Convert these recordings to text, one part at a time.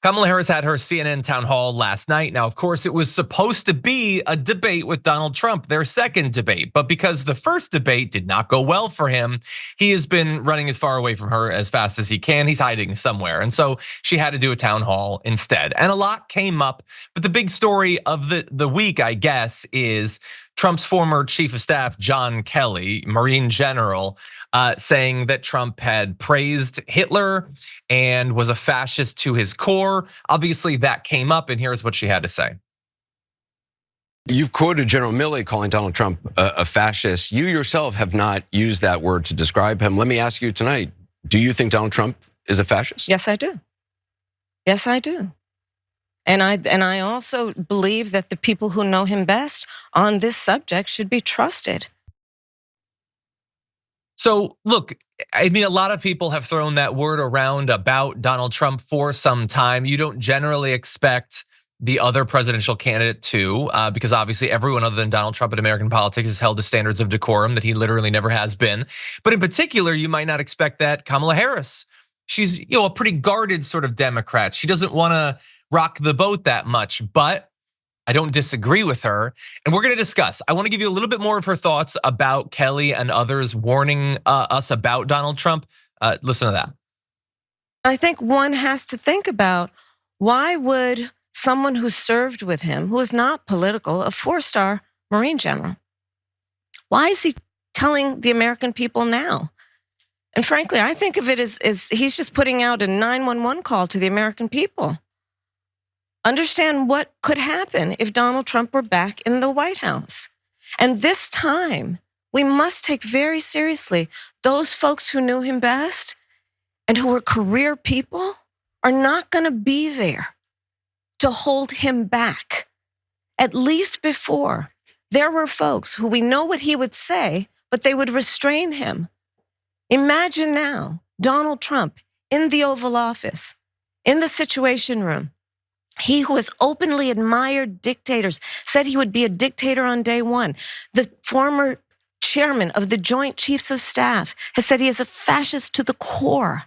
Kamala Harris had her CNN town hall last night. Now, of course, it was supposed to be a debate with Donald Trump, their second debate. But because the first debate did not go well for him, he has been running as far away from her as fast as he can. He's hiding somewhere. And so she had to do a town hall instead. And a lot came up. But the big story of the week, I guess, is Trump's former chief of staff, John Kelly, Marine general, saying that Trump had praised Hitler and was a fascist to his core. Obviously, that came up, and here's what she had to say. You've quoted General Milley calling Donald Trump a fascist. You yourself have not used that word to describe him. Let me ask you tonight, do you think Donald Trump is a fascist? Yes, I do. Yes, I do. And I also believe that the people who know him best on this subject should be trusted. So look, I mean, a lot of people have thrown that word around about Donald Trump for some time. You don't generally expect the other presidential candidate to, because obviously everyone other than Donald Trump in American politics is held to standards of decorum that he literally never has been. But in particular, you might not expect that Kamala Harris. She's a pretty guarded sort of Democrat. She doesn't want to rock the boat that much, but I don't disagree with her. And we're going to discuss. I want to give you a little bit more of her thoughts about Kelly and others warning us about Donald Trump. Listen to that. I think one has to think about, why would someone who served with him, who is not political, a 4-star Marine general, why is he telling the American people now? And frankly, I think of it as he's just putting out a 911 call to the American people. Understand what could happen if Donald Trump were back in the White House. And this time, we must take very seriously those folks who knew him best and who were career people are not going to be there to hold him back. At least before, there were folks who we know what he would say, but they would restrain him. Imagine now, Donald Trump in the Oval Office, in the Situation Room. He who has openly admired dictators, said he would be a dictator on day one. The former chairman of the Joint Chiefs of Staff has said he is a fascist to the core.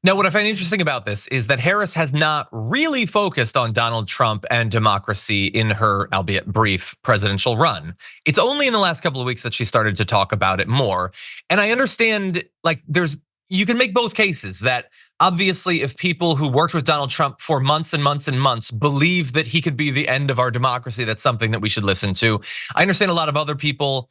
Now, what I find interesting about this is that Harris has not really focused on Donald Trump and democracy in her, albeit brief, presidential run. It's only in the last couple of weeks that she started to talk about it more. And I understand, like, you can make both cases that obviously, if people who worked with Donald Trump for months and months and months believe that he could be the end of our democracy, that's something that we should listen to. I understand a lot of other people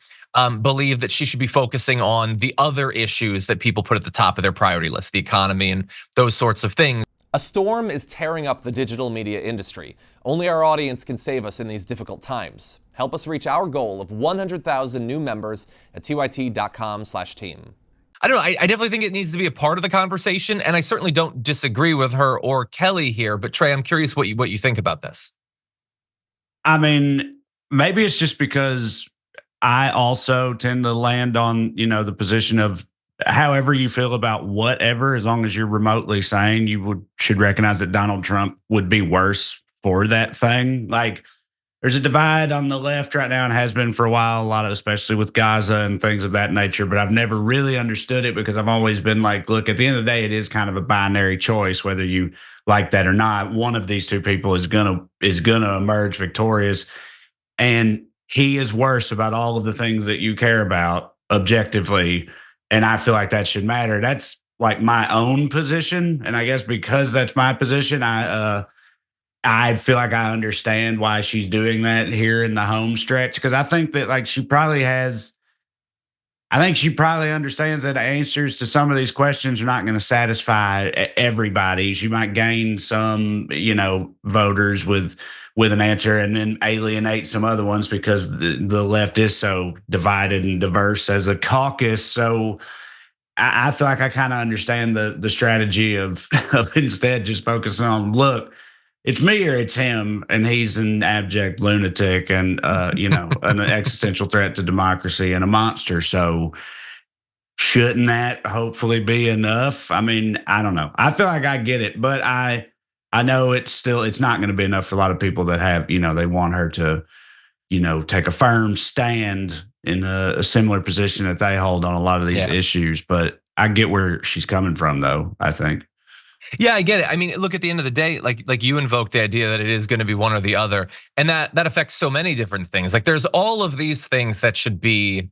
believe that she should be focusing on the other issues that people put at the top of their priority list, the economy and those sorts of things. A storm is tearing up the digital media industry. Only our audience can save us in these difficult times. Help us reach our goal of 100,000 new members at tyt.com/team. I don't know, I definitely think it needs to be a part of the conversation, and I certainly don't disagree with her or Kelly here, but Trae, I'm curious what you think about this. I mean, maybe it's just because I also tend to land on, the position of however you feel about whatever, as long as you're remotely sane, you should recognize that Donald Trump would be worse for that thing. Like, there's a divide on the left right now and has been for a while, a lot of, especially with Gaza and things of that nature, but I've never really understood it because I've always been like, look, at the end of the day, it is kind of a binary choice, whether you like that or not. One of these two people is gonna emerge victorious, and he is worse about all of the things that you care about objectively, and I feel like that should matter. That's like my own position, and I guess because that's my position, I feel like I understand why she's doing that here in the home stretch, because I think that she probably understands that answers to some of these questions are not going to satisfy everybody. She might gain some, voters with an answer and then alienate some other ones because the left is so divided and diverse as a caucus. So I feel like I kind of understand the strategy of instead just focusing on, look, it's me or it's him, and he's an abject lunatic and an existential threat to democracy and a monster. So shouldn't that hopefully be enough? I mean, I don't know. I feel like I get it, but I know it's not going to be enough for a lot of people that have, they want her to, take a firm stand in a similar position that they hold on a lot of these issues. But I get where she's coming from, though, I think. Yeah, I get it. I mean, look, at the end of the day, like you invoked the idea that it is going to be one or the other, and that affects so many different things. Like there's all of these things that should be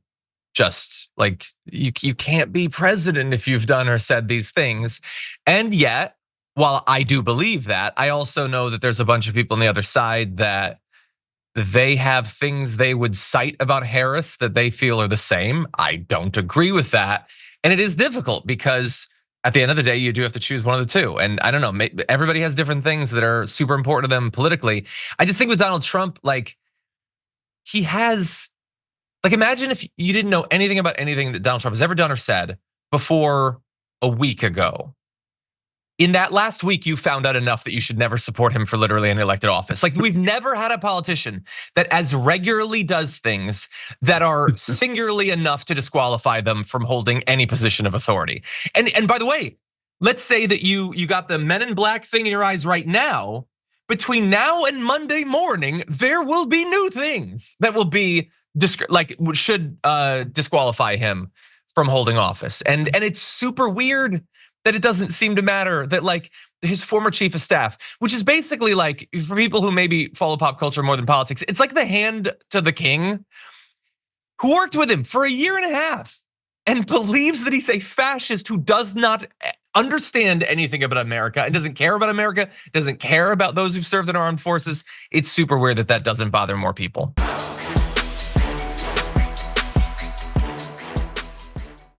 just like you can't be president if you've done or said these things. And yet, while I do believe that, I also know that there's a bunch of people on the other side that they have things they would cite about Harris that they feel are the same. I don't agree with that. And it is difficult because at the end of the day, you do have to choose one of the two. And I don't know, everybody has different things that are super important to them politically. I just think with Donald Trump, like he has, like imagine if you didn't know anything about anything that Donald Trump has ever done or said before a week ago. In that last week, you found out enough that you should never support him for literally an elected office. Like we've never had a politician that as regularly does things that are singularly enough to disqualify them from holding any position of authority. And by the way, let's say that you got the Men in Black thing in your eyes right now. Between now and Monday morning, there will be new things that will be should disqualify him from holding office. And it's super weird that it doesn't seem to matter that like his former chief of staff, which is basically like, for people who maybe follow pop culture more than politics, it's like the hand to the king, who worked with him for a year and a half and believes that he's a fascist who does not understand anything about America and doesn't care about America, doesn't care about those who've served in our armed forces. It's super weird that doesn't bother more people.